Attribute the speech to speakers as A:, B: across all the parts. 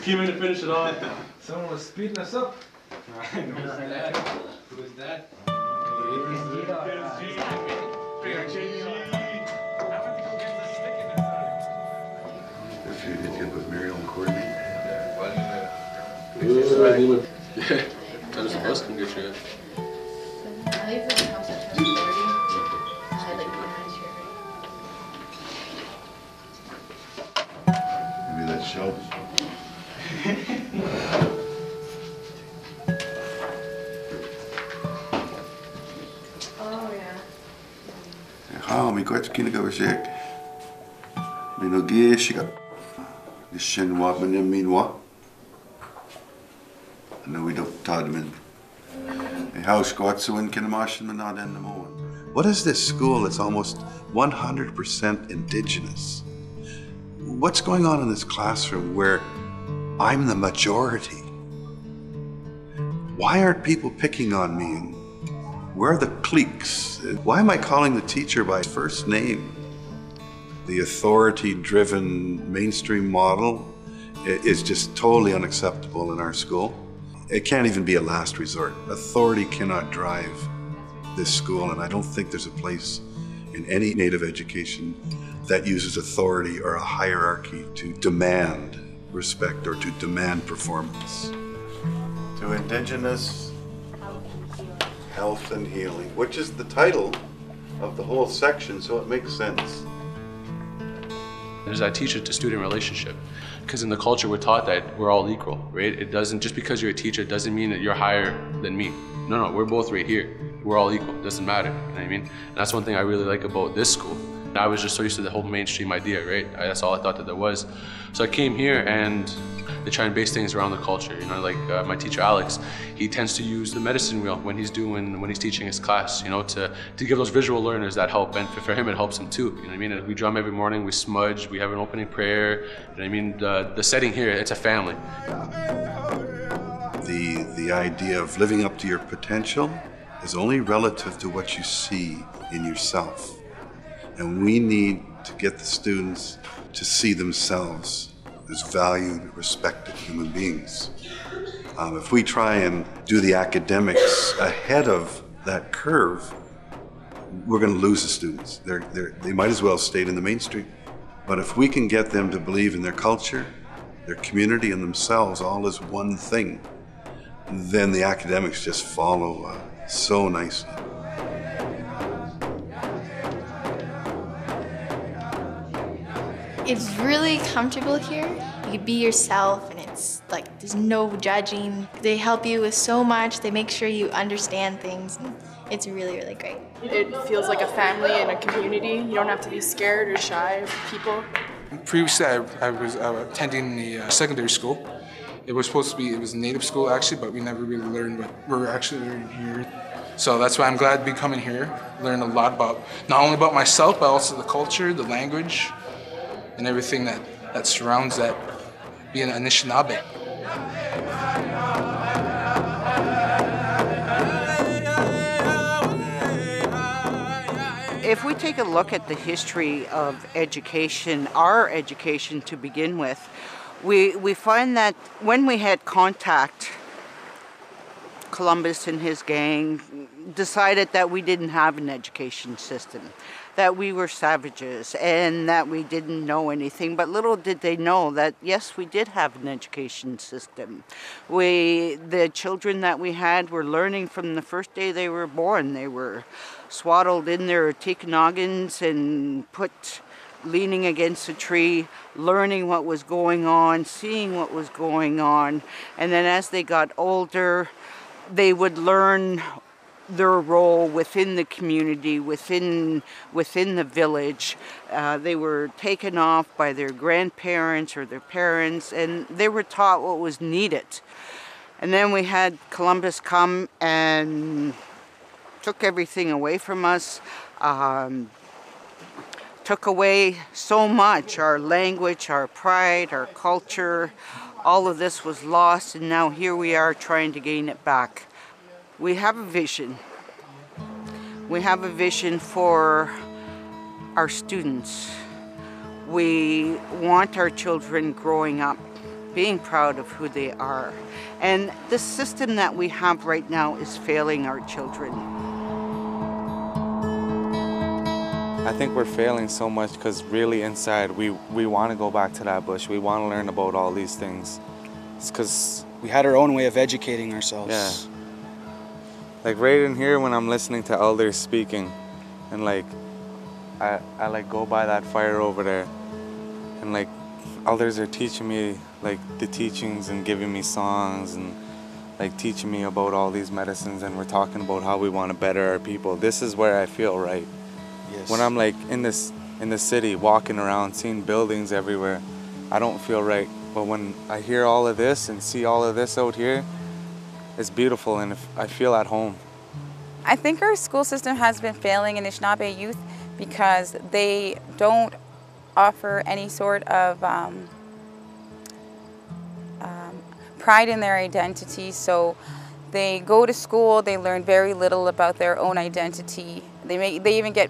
A: Came in to finish it off.
B: Someone was speeding us up.
A: Who's that? Who's that?
C: If you get with Muriel and Courtney.
A: How does the bus come get you?
D: I leave the house at 12:30. I like
C: Maybe that show.
D: Oh yeah.
C: Ah, mi kwijt kind ik overzeker. Mi no geesje. De shin wat men je min wat. En we don't tell them. The house got so in Kinamash and not in the morning. What is this school that's almost 100% indigenous? What's going on in this classroom where I'm the majority? Why aren't people picking on me? And where are the cliques? Why am I calling the teacher by first name? The authority-driven mainstream model is just totally unacceptable in our school. It can't even be a last resort. Authority cannot drive this school, and I don't think there's a place in any Native education that uses authority or a hierarchy to demand respect or to demand performance. To Indigenous Health and Healing, which is the title of the whole section, so it makes sense.
A: There's that teacher-to-student relationship. Because in the culture, we're taught that we're all equal, right? It doesn't, just because you're a teacher, it doesn't mean that you're higher than me. No, we're both right here. We're all equal, it doesn't matter, you know what I mean? And that's one thing I really like about this school. I was just so used to the whole mainstream idea, right? That's all I thought that there was. So I came here and they try and base things around the culture, you know, like my teacher Alex, he tends to use the medicine wheel when he's teaching his class, you know, to give those visual learners that help, and for him it helps him too, you know what I mean? And we drum every morning, we smudge, we have an opening prayer, you know what I mean? The setting here, it's a family.
C: The idea of living up to your potential is only relative to what you see in yourself. And we need to get the students to see themselves as valued, respected human beings. If we try and do the academics ahead of that curve, we're going to lose the students. They might as well stay in the mainstream. But if we can get them to believe in their culture, their community, and themselves all as one thing, then the academics just follow so nicely.
D: It's really comfortable here. You can be yourself, and it's like there's no judging. They help you with so much. They make sure you understand things, and it's really, really great.
E: It feels like a family and a community. You don't have to be scared or shy of people.
F: Previously, I was attending the secondary school. It was supposed to be, it was a native school actually, but we never really learned what we're actually learning here. So that's why I'm glad to be coming here, learn a lot about, not only about myself, but also the culture, the language, and everything that surrounds that, being Anishinabek.
G: If we take a look at the history of education, our education to begin with, we find that when we had contact, Columbus and his gang decided that we didn't have an education system, that we were savages and that we didn't know anything. But little did they know that, yes, we did have an education system. The children that we had were learning from the first day they were born. They were swaddled in their tikanoggins and leaning against a tree, learning what was going on, seeing what was going on. And then as they got older, they would learn their role within the community, within the village. They were taken off by their grandparents or their parents, and they were taught what was needed. And then we had Columbus come and took everything away from us, took away so much, our language, our pride, our culture. All of this was lost, and now here we are trying to gain it back. We have a vision. We have a vision for our students. We want our children growing up being proud of who they are. And the system that we have right now is failing our children.
H: I think we're failing so much because really inside we want to go back to that bush. We want to learn about all these things.
I: It's because we had our own way of educating ourselves.
H: Yeah. Like right in here when I'm listening to elders speaking and like I like go by that fire over there and like elders are teaching me like the teachings and giving me songs and like teaching me about all these medicines, and we're talking about how we want to better our people. This is where I feel right.
I: Yes.
H: When I'm like in the city walking around seeing buildings everywhere, I don't feel right. But when I hear all of this and see all of this out here, it's beautiful and I feel at home.
J: I think our school system has been failing Anishinaabe youth because they don't offer any sort of pride in their identity. So they go to school, they learn very little about their own identity. They even get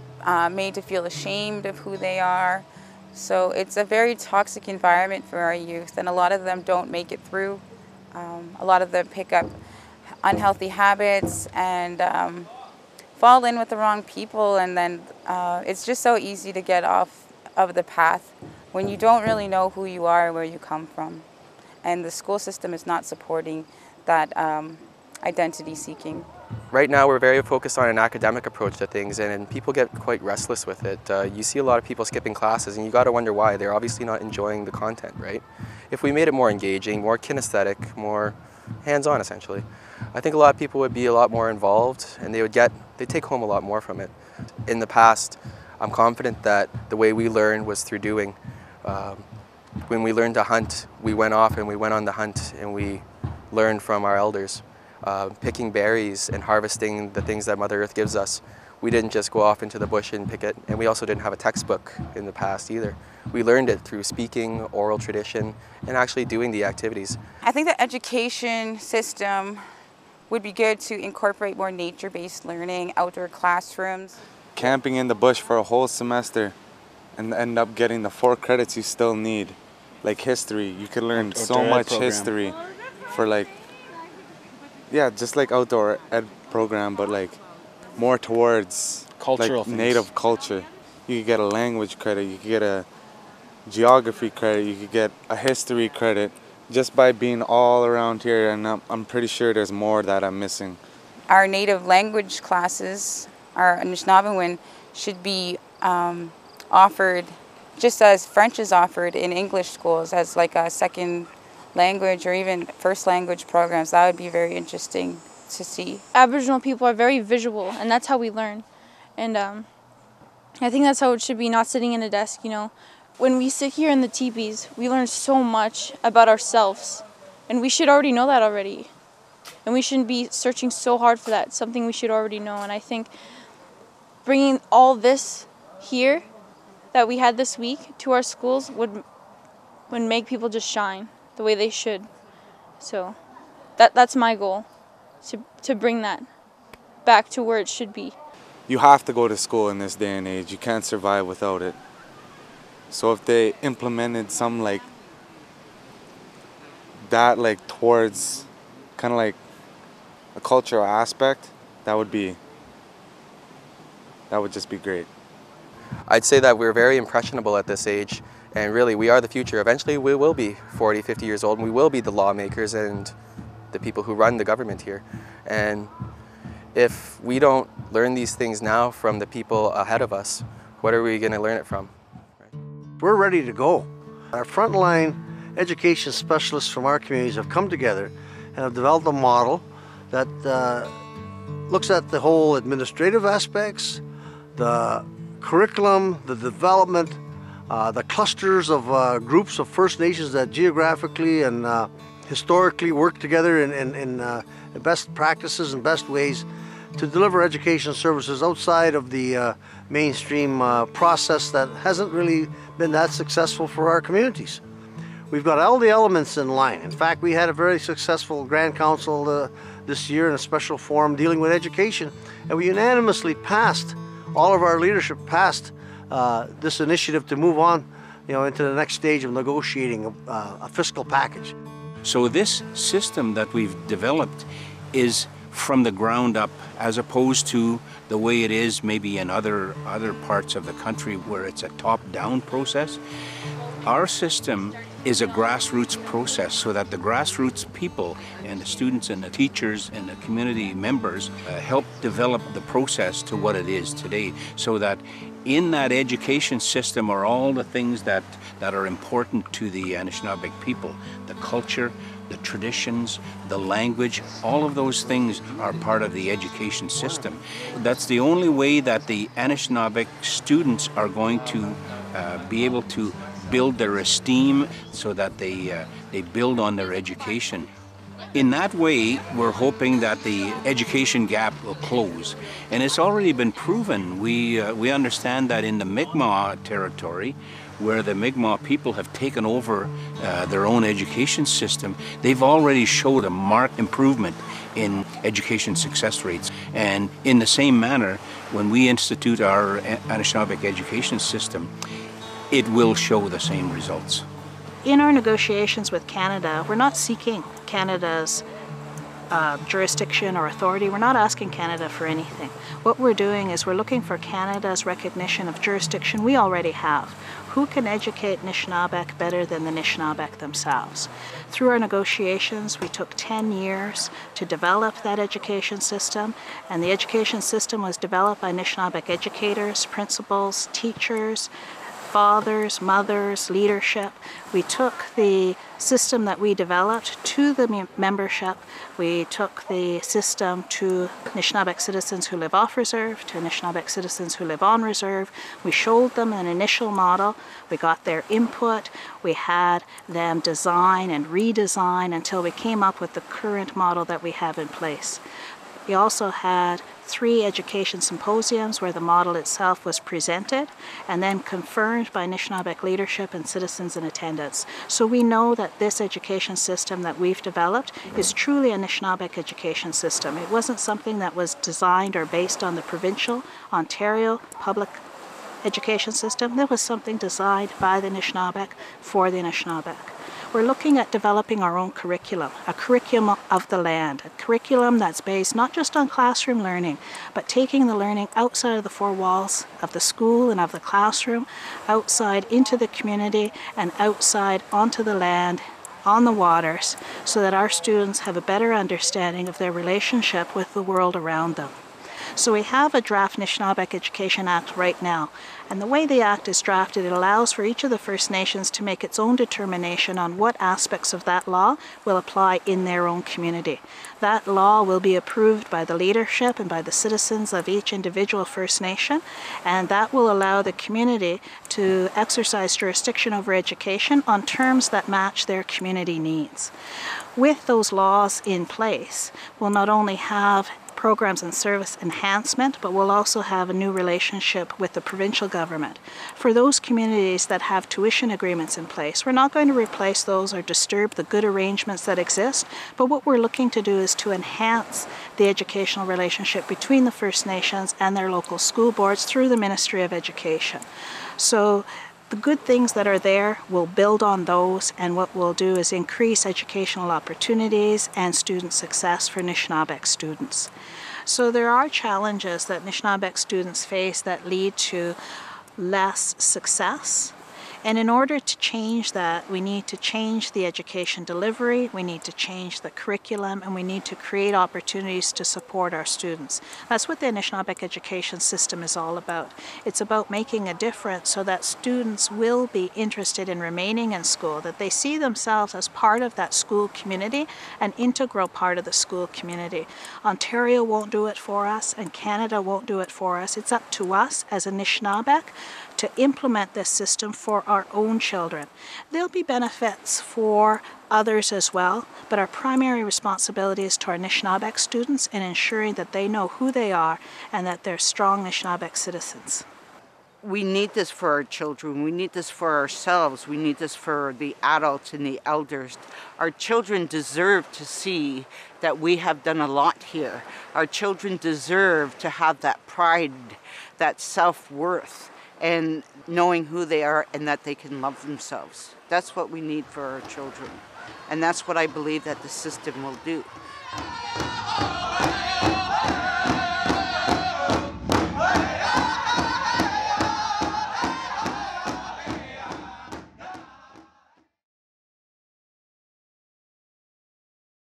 J: made to feel ashamed of who they are. So it's a very toxic environment for our youth, and a lot of them don't make it through. A lot of them pick up unhealthy habits and fall in with the wrong people, and then it's just so easy to get off of the path when you don't really know who you are or where you come from. And the school system is not supporting that identity seeking.
K: Right now we're very focused on an academic approach to things, and people get quite restless with it. You see a lot of people skipping classes, and you got to wonder why. They're obviously not enjoying the content, right? If we made it more engaging, more kinesthetic, more hands-on essentially, I think a lot of people would be a lot more involved, and they'd take home a lot more from it. In the past, I'm confident that the way we learned was through doing. When we learned to hunt, we went off and we went on the hunt and we learned from our elders. Picking berries and harvesting the things that Mother Earth gives us. We didn't just go off into the bush and pick it, and we also didn't have a textbook in the past either. We learned it through speaking, oral tradition, and actually doing the activities.
J: I think the education system would be good to incorporate more nature-based learning, outdoor classrooms.
H: Camping in the bush for a whole semester and end up getting the 4 credits you still need. Like history, you could learn so much history for like, yeah, just like outdoor ed program, but like more towards
I: cultural
H: like
I: things.
H: native culture. You could get a language credit, you could get a geography credit, you could get a history credit just by being all around here, and I'm pretty sure there's more that I'm missing.
J: Our native language classes, our Anishinaabe should be offered just as French is offered in English schools as like a second language or even first language programs. That would be very interesting to see.
L: Aboriginal people are very visual, and that's how we learn. And I think that's how it should be, not sitting in a desk, you know. When we sit here in the teepees, we learn so much about ourselves, and we should already know that already. And we shouldn't be searching so hard for that, something we should already know. And I think bringing all this here that we had this week to our schools would make people just shine the way they should. So that's my goal, to bring that back to where it should be.
H: You have to go to school in this day and age. You can't survive without it. So if they implemented some like that, like towards kind of like a cultural aspect, that would just be great.
K: I'd say that we're very impressionable at this age, and really we are the future. Eventually we will be 40, 50 years old, and we will be the lawmakers and the people who run the government here. And if we don't learn these things now from the people ahead of us, what are we going to learn it from?
M: We're ready to go. Our frontline education specialists from our communities have come together and have developed a model that looks at the whole administrative aspects, the curriculum, the development, the clusters of groups of First Nations that geographically and historically work together in best practices and best ways to deliver education services outside of the mainstream process that hasn't really been that successful for our communities. We've got all the elements in line. In fact, we had a very successful Grand Council this year in a special forum dealing with education, and we unanimously passed, all of our leadership passed this initiative to move on into the next stage of negotiating a fiscal package.
N: So this system that we've developed is from the ground up, as opposed to the way it is maybe in other parts of the country where it's a top-down process. Our system is a grassroots process, so that the grassroots people and the students and the teachers and the community members help develop the process to what it is today, so that in that education system are all the things that are important to the Anishinabek people. The culture, the traditions, the language, all of those things are part of the education system. That's the only way that the Anishinabek students are going to be able to build their esteem, so that they build on their education. In that way, we're hoping that the education gap will close. And it's already been proven. We understand that in the Mi'kmaq territory, where the Mi'kmaq people have taken over their own education system, they've already showed a marked improvement in education success rates. And in the same manner, when we institute our Anishinabek education system, it will show the same results.
O: In our negotiations with Canada, we're not seeking Canada's jurisdiction or authority. We're not asking Canada for anything. What we're doing is we're looking for Canada's recognition of jurisdiction we already have. Who can educate Anishinabek better than the Anishinabek themselves? Through our negotiations, we took 10 years to develop that education system, and the education system was developed by Anishinabek educators, principals, teachers, fathers, mothers, leadership. We took the system that we developed to the membership. We took the system to Anishinabek citizens who live off reserve, to Anishinabek citizens who live on reserve. We showed them an initial model. We got their input. We had them design and redesign until we came up with the current model that we have in place. We also had 3 education symposiums where the model itself was presented and then confirmed by Anishinabek leadership and citizens in attendance. So we know that this education system that we've developed is truly an Anishinabek education system. It wasn't something that was designed or based on the provincial Ontario public education system. It was something designed by the Anishinabek for the Anishinabek. We're looking at developing our own curriculum, a curriculum of the land, a curriculum that's based not just on classroom learning, but taking the learning outside of the 4 walls of the school and of the classroom, outside into the community and outside onto the land, on the waters, so that our students have a better understanding of their relationship with the world around them. So we have a draft Anishinabek Education Act right now, and the way the Act is drafted, it allows for each of the First Nations to make its own determination on what aspects of that law will apply in their own community. That law will be approved by the leadership and by the citizens of each individual First Nation, and that will allow the community to exercise jurisdiction over education on terms that match their community needs. With those laws in place, we'll not only have programs and service enhancement, but we'll also have a new relationship with the provincial government. For those communities that have tuition agreements in place, we're not going to replace those or disturb the good arrangements that exist, but what we're looking to do is to enhance the educational relationship between the First Nations and their local school boards through the Ministry of Education. So the good things that are there, we'll build on those, and what we'll do is increase educational opportunities and student success for Anishinabek students. So there are challenges that Anishinabek students face that lead to less success. And in order to change that, we need to change the education delivery, we need to change the curriculum, and we need to create opportunities to support our students. That's what the Anishinabek education system is all about. It's about making a difference so that students will be interested in remaining in school, that they see themselves as part of that school community, an integral part of the school community. Ontario won't do it for us, and Canada won't do it for us. It's up to us as Anishinabek to implement this system for our own children. There'll be benefits for others as well, but our primary responsibility is to our Anishinabek students in ensuring that they know who they are and that they're strong Anishinabek citizens.
G: We need this for our children. We need this for ourselves. We need this for the adults and the elders. Our children deserve to see that we have done a lot here. Our children deserve to have that pride, that self-worth, and knowing who they are and that they can love themselves. That's what we need for our children. And that's what I believe that the system will do.